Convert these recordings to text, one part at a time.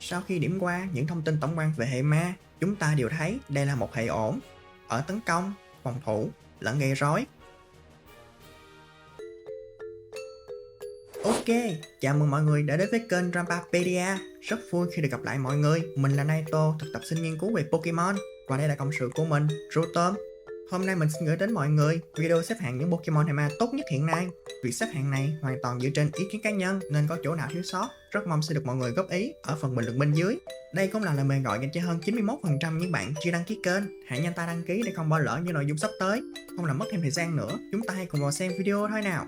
Sau khi điểm qua những thông tin tổng quan về hệ ma, chúng ta đều thấy đây là một hệ ổn ở tấn công, phòng thủ lẫn gây rối. Ok, chào mừng mọi người đã đến với kênh Rampapedia. Rất vui khi được gặp lại mọi người. Mình là Naito, thực tập sinh nghiên cứu về Pokemon. Và đây là cộng sự của mình, Rotom. Hôm nay mình xin gửi đến mọi người video xếp hạng những Pokemon hệ ma tốt nhất hiện nay. Việc xếp hạng này hoàn toàn dựa trên ý kiến cá nhân nên có chỗ nào thiếu sót, rất mong sẽ được mọi người góp ý ở phần bình luận bên dưới. Đây cũng là lời mời gọi dành cho hơn 91% những bạn chưa đăng ký kênh. Hãy nhanh tay đăng ký để không bỏ lỡ những nội dung sắp tới. Không làm mất thêm thời gian nữa, chúng ta hãy cùng vào xem video thôi nào.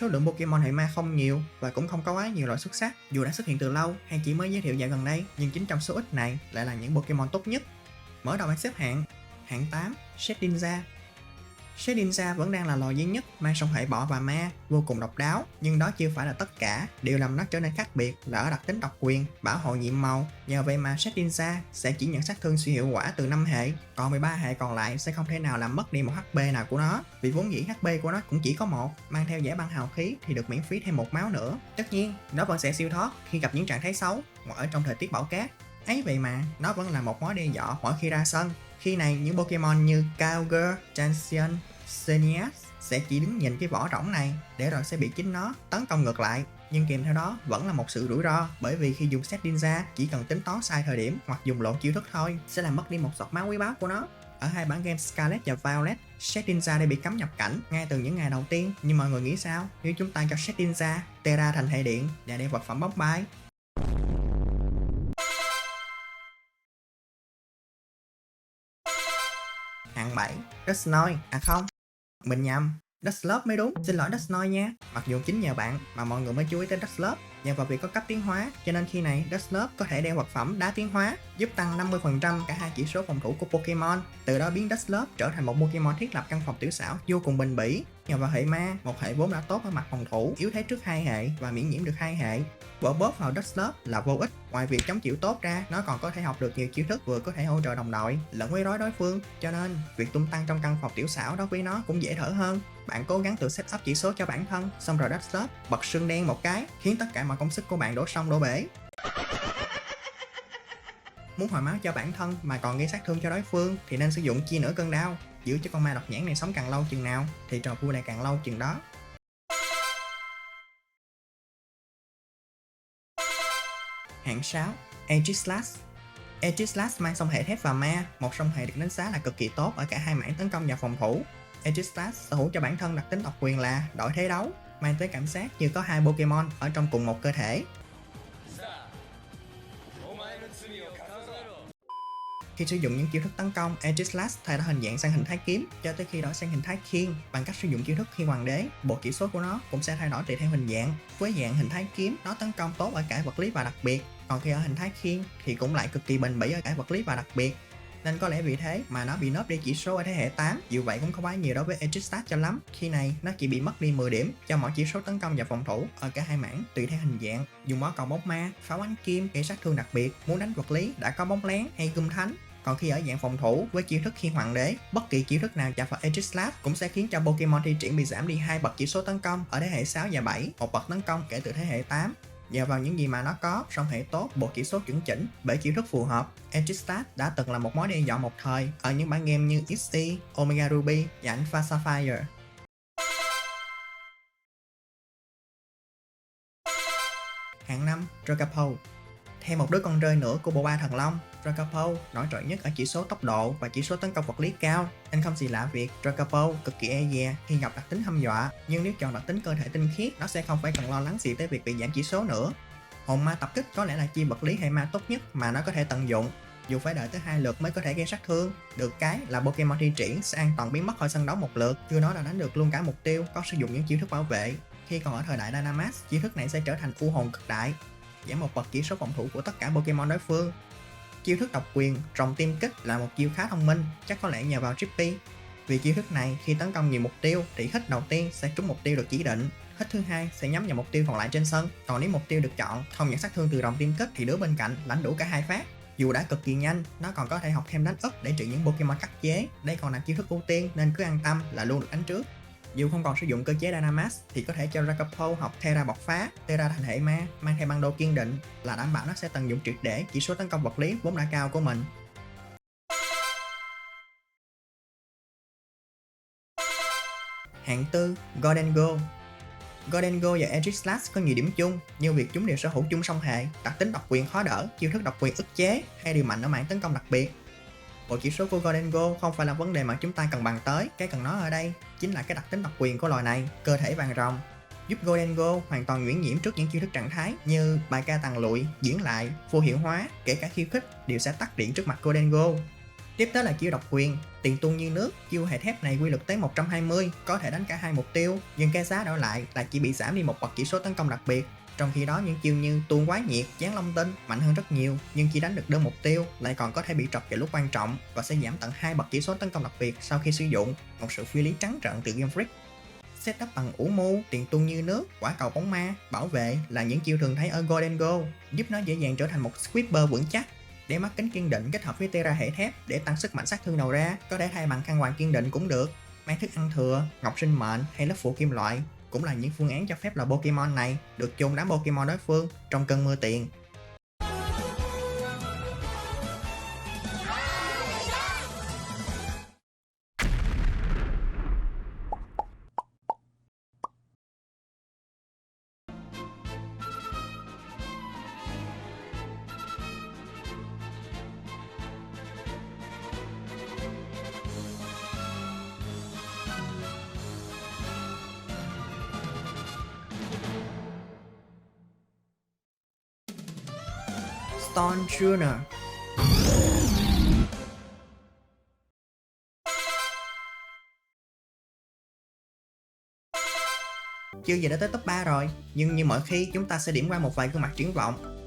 Số lượng Pokemon hệ ma không nhiều và cũng không có quá nhiều loại xuất sắc, dù đã xuất hiện từ lâu hay chỉ mới giới thiệu dạo gần đây, nhưng chính trong số ít này lại là những Pokemon tốt nhất. Mở đầu bảng xếp hạng, hạng 8, Shedinja. Shedinja vẫn đang là loài duy nhất mang song hệ bọ và ma, vô cùng độc đáo, nhưng đó chưa phải là tất cả. Điều làm nó trở nên khác biệt là ở đặc tính độc quyền, bảo hộ nhiệm màu. Nhờ vậy mà Shedinja sẽ chỉ nhận sát thương siêu hiệu quả từ 5 hệ, còn 13 hệ còn lại sẽ không thể nào làm mất đi một HP nào của nó, vì vốn dĩ HP của nó cũng chỉ có một. Mang theo giải băng hào khí thì được miễn phí thêm một máu nữa. Tất nhiên, nó vẫn sẽ siêu thoát khi gặp những trạng thái xấu hoặc ở trong thời tiết bão cát. Ấy vậy mà, nó vẫn là một mối đe dọa mỗi khi ra sân. Khi này, những Pokemon như Kyogre, Chansey, Xerneas sẽ chỉ đứng nhìn cái vỏ rỗng này để rồi sẽ bị chính nó tấn công ngược lại. Nhưng kèm theo đó vẫn là một sự rủi ro, bởi vì khi dùng Shedinja chỉ cần tính toán sai thời điểm hoặc dùng lộn chiêu thức thôi sẽ làm mất đi một giọt máu quý báu của nó. Ở hai bản game Scarlet và Violet, Shedinja đã bị cấm nhập cảnh ngay từ những ngày đầu tiên. Nhưng mọi người nghĩ sao nếu chúng ta cho Shedinja Terra thành hệ điện và đem vật phẩm bóng bay? Hạng 7, Dusknoir. À không, mình nhầm, Dusclops mới đúng, xin lỗi Dusknoir nha. Mặc dù chính nhờ bạn mà mọi người mới chú ý tới Dusclops. Nhờ vào việc có cấp tiến hóa, cho nên khi này Dusclops có thể đeo vật phẩm đá tiến hóa, giúp tăng 50% cả hai chỉ số phòng thủ của Pokemon. Từ đó biến Dusclops trở thành một Pokemon thiết lập căn phòng tiểu xảo vô cùng bền bỉ. Nhờ vào hệ ma, một hệ vốn đã tốt ở mặt phòng thủ, yếu thế trước hai hệ và miễn nhiễm được hai hệ. Bỏ bóp vào Dusclops là vô ích. Ngoài việc chống chịu tốt ra, nó còn có thể học được nhiều chiêu thức, vừa có thể hỗ trợ đồng đội lẫn quấy rối đối phương. Cho nên việc tung tăng trong căn phòng tiểu xảo đó với nó cũng dễ thở hơn. Bạn cố gắng tự set up chỉ số cho bản thân, xong rồi Dusclops bật xương đen một cái, khiến tất cả mọi công sức của bạn đổ sông đổ bể. Muốn hồi máu cho bản thân mà còn gây sát thương cho đối phương thì nên sử dụng chia nửa cơn đau. Giữ cho con ma độc nhãn này sống càng lâu chừng nào thì trò vui lại càng lâu chừng đó. Hạng 6, Aegislash. Aegislash mang song hệ thép và ma, một song hệ được đánh giá là cực kỳ tốt ở cả hai mảng tấn công và phòng thủ. Aegislash sở hữu cho bản thân đặc tính độc quyền là đổi thế đấu, mang tới cảm giác như có hai Pokemon ở trong cùng một cơ thể. Khi sử dụng những chiêu thức tấn công, Aegislash thay đổi hình dạng sang hình thái kiếm cho tới khi đổi sang hình thái khiên. Bằng cách sử dụng chiêu thức Khiên Hoàng Đế, bộ chỉ số của nó cũng sẽ thay đổi tùy theo hình dạng. Với dạng hình thái kiếm, nó tấn công tốt ở cả vật lý và đặc biệt, còn khi ở hình thái khiên thì cũng lại cực kỳ bền bỉ ở cả vật lý và đặc biệt. Nên có lẽ vì thế mà nó bị nớp đi chỉ số ở thế hệ 8. Dù vậy cũng không quá nhiều đối với Aegislash cho lắm. Khi này nó chỉ bị mất đi 10 điểm cho mỗi chỉ số tấn công và phòng thủ ở cả hai mảng tùy theo hình dạng. Dùng bó cầu bóng ma, pháo ánh kim gây sát thương đặc biệt, muốn đánh vật lý đã có bóng lén hay gươm thánh. Còn khi ở dạng phòng thủ với chiêu thức Khiên Hoàng Đế, bất kỳ chiêu thức nào chạm vào Aegislash cũng sẽ khiến cho Pokemon thi triển bị giảm đi 2 bậc chỉ số tấn công ở thế hệ 6 và 7, một bậc tấn công kể từ thế hệ 8. Nhờ vào những gì mà nó có, song hệ tốt, bộ chỉ số chuẩn chỉnh, bể chiêu thức phù hợp, Aegislash đã từng là một mối đe dọa một thời ở những bản game như XY, Omega Ruby và Alpha Sapphire. Hạng 5, Dragapult. Thêm một đứa con rơi nữa của bộ ba thần long, Dragapult nổi trội nhất ở chỉ số tốc độ và chỉ số tấn công vật lý cao, nên không gì lạ việc Dragapult cực kỳ e dè khi gặp đặc tính hăm dọa. Nhưng nếu chọn đặc tính cơ thể tinh khiết, nó sẽ không phải cần lo lắng gì tới việc bị giảm chỉ số nữa. Hồn ma tập kích có lẽ là chi vật lý hệ ma tốt nhất mà nó có thể tận dụng, dù phải đợi tới 2 lượt mới có thể gây sát thương. Được cái là Pokemon thi triển sẽ an toàn biến mất khỏi sân đấu một lượt, chưa nói là đánh được luôn cả mục tiêu có sử dụng những chiêu thức bảo vệ. Khi còn ở thời đại Dynamax, chiêu thức này sẽ trở thành u hồn cực đại, giảm một bậc chỉ số phòng thủ của tất cả Pokemon đối phương. Chiêu thức độc quyền Rồng Tiêm Kích là một chiêu khá thông minh, chắc có lẽ nhờ vào Drippy. Vì chiêu thức này khi tấn công nhiều mục tiêu thì hit đầu tiên sẽ trúng mục tiêu được chỉ định, hit thứ hai sẽ nhắm vào mục tiêu còn lại trên sân, còn nếu mục tiêu được chọn không nhận sát thương từ đồng tiêm kích thì đứa bên cạnh lãnh đủ cả hai phát. Dù đã cực kỳ nhanh, nó còn có thể học thêm đánh úp để trị những Pokemon khắc chế. Đây còn là chiêu thức ưu tiên nên cứ an tâm là luôn được đánh trước. Dù không còn sử dụng cơ chế Dynamax thì có thể cho Dragapult học Terra bộc phá, Terra thành hệ ma, mang theo băng đô kiên định là đảm bảo nó sẽ tận dụng triệt để chỉ số tấn công vật lý vốn đã cao của mình. Hạng 4, Gholdengo. Gholdengo và Aegislash có nhiều điểm chung, như việc chúng đều sở hữu chung song hệ, đặc tính độc quyền khó đỡ, chiêu thức độc quyền ức chế hay điều mạnh ở mảng tấn công đặc biệt. Bộ chỉ số của Gholdengo không phải là vấn đề mà chúng ta cần bàn tới, cái cần nói ở đây chính là cái đặc tính độc quyền của loài này, cơ thể vàng rồng, giúp Gholdengo hoàn toàn nhuyễn nhiễm trước những chiêu thức trạng thái như bài ca tàng lụi, diễn lại, vô hiệu hóa, kể cả khiêu khích đều sẽ tắt điện trước mặt Gholdengo. Tiếp tới là chiêu độc quyền, tiền tuôn như nước, chiêu hệ thép này quy lực tới 120, có thể đánh cả hai mục tiêu, nhưng cái giá đổi lại là chỉ bị giảm đi một bậc chỉ số tấn công đặc biệt. Trong khi đó những chiêu như tuôn quái nhiệt, giáng long tinh mạnh hơn rất nhiều, nhưng chỉ đánh được đơn mục tiêu, lại còn có thể bị trọc vào lúc quan trọng và sẽ giảm tận 2 bậc chỉ số tấn công đặc biệt sau khi sử dụng, một sự phi lý trắng trợn từ Game Freak. Setup bằng ủ mưu, tiền tuôn như nước, quả cầu bóng ma, bảo vệ là những chiêu thường thấy ở Gholdengo, giúp nó dễ dàng trở thành một Sweeper vững chắc. Để mắt kính kiên định kết hợp với Terra hệ thép để tăng sức mạnh sát thương đầu ra, có thể thay bằng khăn hoàng kiên định cũng được. Mang thức ăn thừa, ngọc sinh mệnh hay lớp phủ kim loại cũng là những phương án cho phép là Pokemon này được chôn đám Pokemon đối phương trong cơn mưa tiền. Stone Junior. Chưa gì đã tới top 3 rồi, nhưng như mọi khi chúng ta sẽ điểm qua một vài gương mặt triển vọng.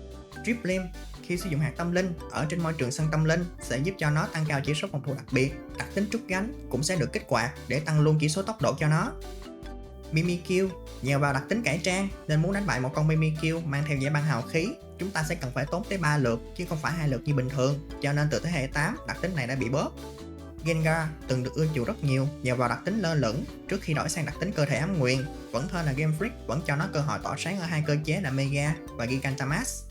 Driplim, khi sử dụng hạt tâm linh ở trên môi trường sân tâm linh sẽ giúp cho nó tăng cao chỉ số phòng thủ đặc biệt, đặc tính trút gánh cũng sẽ được kích hoạt để tăng luôn chỉ số tốc độ cho nó. Mimikyu, nhờ vào đặc tính cải trang nên muốn đánh bại một con Mimikyu mang theo giải băng hào khí, chúng ta sẽ cần phải tốn tới 3 lượt chứ không phải 2 lượt như bình thường, cho nên từ thế hệ 8 đặc tính này đã bị bóp. Gengar từng được ưa chuộng rất nhiều nhờ vào đặc tính lơ lửng trước khi đổi sang đặc tính cơ thể ám nguyền, vẫn thôi là Game Freak vẫn cho nó cơ hội tỏa sáng ở hai cơ chế là Mega và Gigantamax.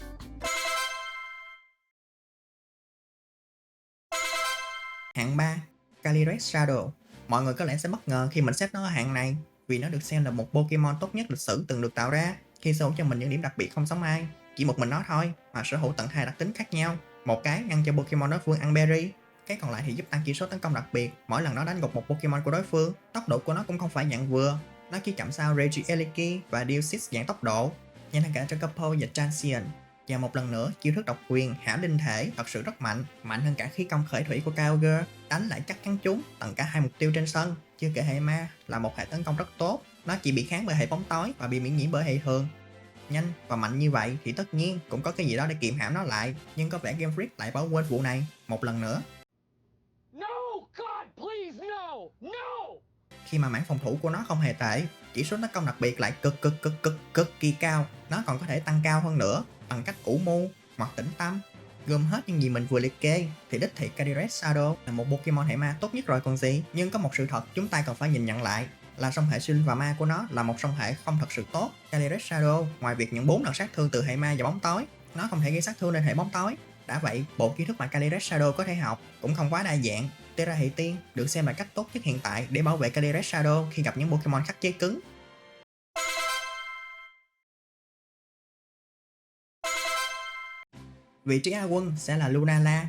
Hạng 3, Calyrex Shadow. Mọi người có lẽ sẽ bất ngờ khi mình xếp nó ở hạng này, vì nó được xem là một Pokemon tốt nhất lịch sử từng được tạo ra, khi sở hữu cho mình những điểm đặc biệt không giống ai. Chỉ một mình nó thôi mà sở hữu tận 2 đặc tính khác nhau, một cái ngăn cho Pokemon đối phương ăn berry, cái còn lại thì giúp tăng chỉ số tấn công đặc biệt mỗi lần nó đánh gục một Pokemon của đối phương. Tốc độ của nó cũng không phải dạng vừa, nó chỉ chậm sau Regieleki và Deoxys dạng tốc độ, nhanh hơn cả Dragapult và Transient. Và một lần nữa, chiêu thức độc quyền Hảo Linh Thể thật sự rất mạnh, mạnh hơn cả khí công khởi thủy của Kyogre, đánh lại chắc chắn trúng tận cả hai mục tiêu trên sân. Chưa kể hệ ma là một hệ tấn công rất tốt, nó chỉ bị kháng bởi hệ bóng tối và bị miễn nhiễm bởi hệ thường. Nhanh và mạnh như vậy thì tất nhiên cũng có cái gì đó để kiềm hãm nó lại, nhưng có vẻ Game Freak lại bỏ quên vụ này một lần nữa. No, God, please, no, no. Khi mà mảng phòng thủ của nó không hề tệ, chỉ số tấn công đặc biệt lại cực kỳ cao, nó còn có thể tăng cao hơn nữa bằng cách ủ mưu hoặc tĩnh tâm. Gồm hết những gì mình vừa liệt kê thì đích thị Calyrex Shadow là một Pokemon hệ ma tốt nhất rồi còn gì. Nhưng có một sự thật chúng ta cần phải nhìn nhận lại là song hệ siêu linh và ma của nó là một song hệ không thật sự tốt. Calyrex Shadow ngoài việc nhận 4 lần sát thương từ hệ ma và bóng tối, nó không thể gây sát thương lên hệ bóng tối. Đã vậy, bộ kiến thức mà Calyrex Shadow có thể học cũng không quá đa dạng. Terra hệ tiên được xem là cách tốt nhất hiện tại để bảo vệ Calyrex Shadow khi gặp những Pokemon khắc chế cứng. Vị trí A quân sẽ là Lunala,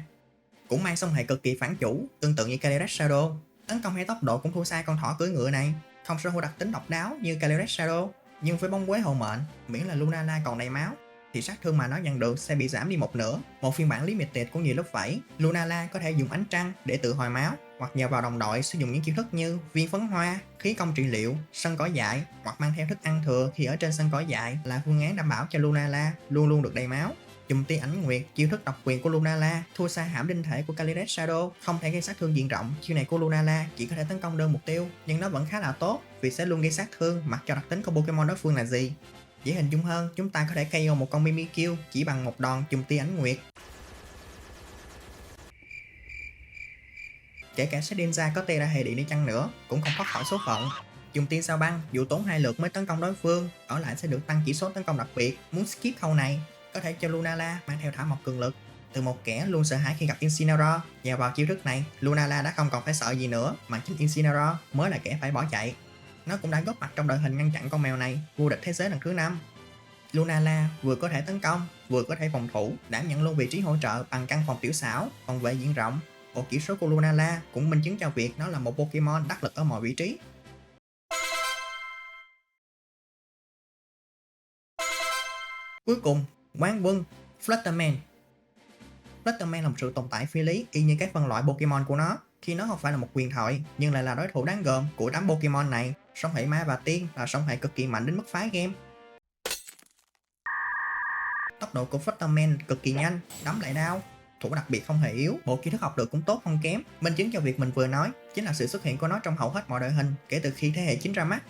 cũng mang song hệ cực kỳ phản chủ, tương tự như Calyrex Shadow. Tấn công hay tốc độ cũng thua xa con thỏ cưỡi ngựa này, không sở hữu đặc tính độc đáo như Calyrex Shadow, nhưng với bóng quế hộ mệnh, miễn là Lunala còn đầy máu thì sát thương mà nó nhận được sẽ bị giảm đi một nửa. Một phiên bản limited của nhiều lớp vảy, Lunala có thể dùng ánh trăng để tự hồi máu, hoặc nhờ vào đồng đội sử dụng những chiêu thức như viên phấn hoa, khí công trị liệu, sân cỏ dại, hoặc mang theo thức ăn thừa khi ở trên sân cỏ dại là phương án đảm bảo cho Lunala luôn luôn được đầy máu. Chùm tia ảnh nguyệt, chiêu thức độc quyền của Lunala, thua xa hãm đinh thể của Caliret Shadow, không thể gây sát thương diện rộng. Chiêu này của Lunala chỉ có thể tấn công đơn mục tiêu, nhưng nó vẫn khá là tốt vì sẽ luôn gây sát thương mặc cho đặc tính của Pokemon đối phương là gì. Dễ hình dung hơn, chúng ta có thể KO một con Mimikyu chỉ bằng một đòn chùm tia ảnh nguyệt. Kể cả Shedinja có tia ra hệ điện đi chăng nữa cũng không thoát khỏi số phận. Dùng tia sao băng, dù tốn 2 lượt mới tấn công đối phương, ở lại sẽ được tăng chỉ số tấn công đặc biệt. Muốn skip khâu này, có thể cho Lunala mang theo thảo mộc cường lực. Từ một kẻ luôn sợ hãi khi gặp Incineroar, nhờ vào chiêu thức này, Lunala đã không còn phải sợ gì nữa, mà chính Incineroar mới là kẻ phải bỏ chạy. Nó cũng đã góp mặt trong đội hình ngăn chặn con mèo này, vô địch thế giới lần thứ 5. Lunala vừa có thể tấn công, vừa có thể phòng thủ, đảm nhận luôn vị trí hỗ trợ bằng căn phòng tiểu xảo, phòng vệ diện rộng. Bộ kỹ số của Lunala cũng minh chứng cho việc nó là một Pokemon đắc lực ở mọi vị trí. Cuối cùng, quán quân Flutterman. Flutterman là một sự tồn tại phi lý y như các phân loại Pokemon của nó, khi nó không phải là một huyền thoại nhưng lại là đối thủ đáng gờm của đám Pokemon này. Song hệ ma và tiên là song hệ cực kỳ mạnh đến mức phá game. Tốc độ của Flutterman cực kỳ nhanh, đấm lại đau, thủ đặc biệt không hề yếu, bộ kỹ thức học được cũng tốt không kém. Minh chứng cho việc mình vừa nói chính là sự xuất hiện của nó trong hầu hết mọi đội hình kể từ khi thế hệ 9 ra mắt.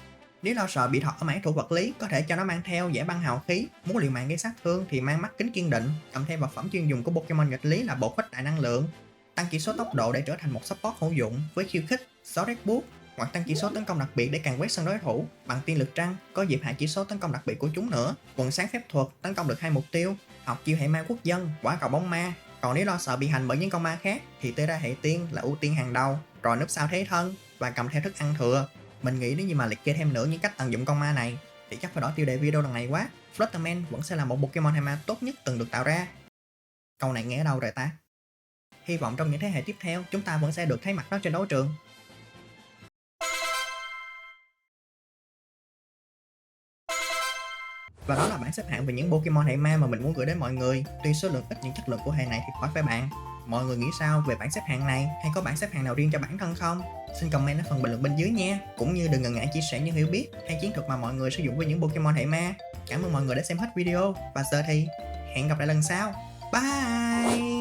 Nếu lo sợ bị thọt ở mảng thủ vật lý, có thể cho nó mang theo giải băng hào khí. Muốn liều mạng gây sát thương thì mang mắt kính kiên định, cầm theo vật phẩm chuyên dùng của Pokemon nghịch lý là bộ khuếch đại năng lượng. Tăng chỉ số tốc độ để trở thành một support hữu dụng với khiêu khích, Sword Boost, hoặc tăng chỉ số tấn công đặc biệt để càn quét sân đối thủ. Bằng tiên lực trăng, có dịp hạ chỉ số tấn công đặc biệt của chúng nữa. Quần sáng phép thuật, tấn công được 2 mục tiêu. Học chiêu hệ ma quốc dân, quả cầu bóng ma. Còn nếu lo sợ bị hành bởi những con ma khác thì Tera hệ tiên là ưu tiên hàng đầu, rồi núp sau thế thân và cầm theo thức ăn thừa. Mình nghĩ nếu như mà liệt kê thêm nữa những cách tận dụng con ma này thì chắc phải đổi tiêu đề video lần này quá. Flutterman vẫn sẽ là một Pokemon hệ ma tốt nhất từng được tạo ra. Câu này nghe ở đâu rồi ta? Hy vọng trong những thế hệ tiếp theo chúng ta vẫn sẽ được thấy mặt nó trên đấu trường. Và đó là bảng xếp hạng về những Pokemon hệ ma mà mình muốn gửi đến mọi người. Tuy số lượng ít nhưng chất lượng của hệ này thì khỏi phải bàn. Mọi người nghĩ sao về bảng xếp hạng này, hay có bảng xếp hạng nào riêng cho bản thân không? Xin comment ở phần bình luận bên dưới nha. Cũng như đừng ngần ngại chia sẻ những hiểu biết hay chiến thuật mà mọi người sử dụng với những Pokemon hệ ma. Cảm ơn mọi người đã xem hết video và giờ thì hẹn gặp lại lần sau. Bye.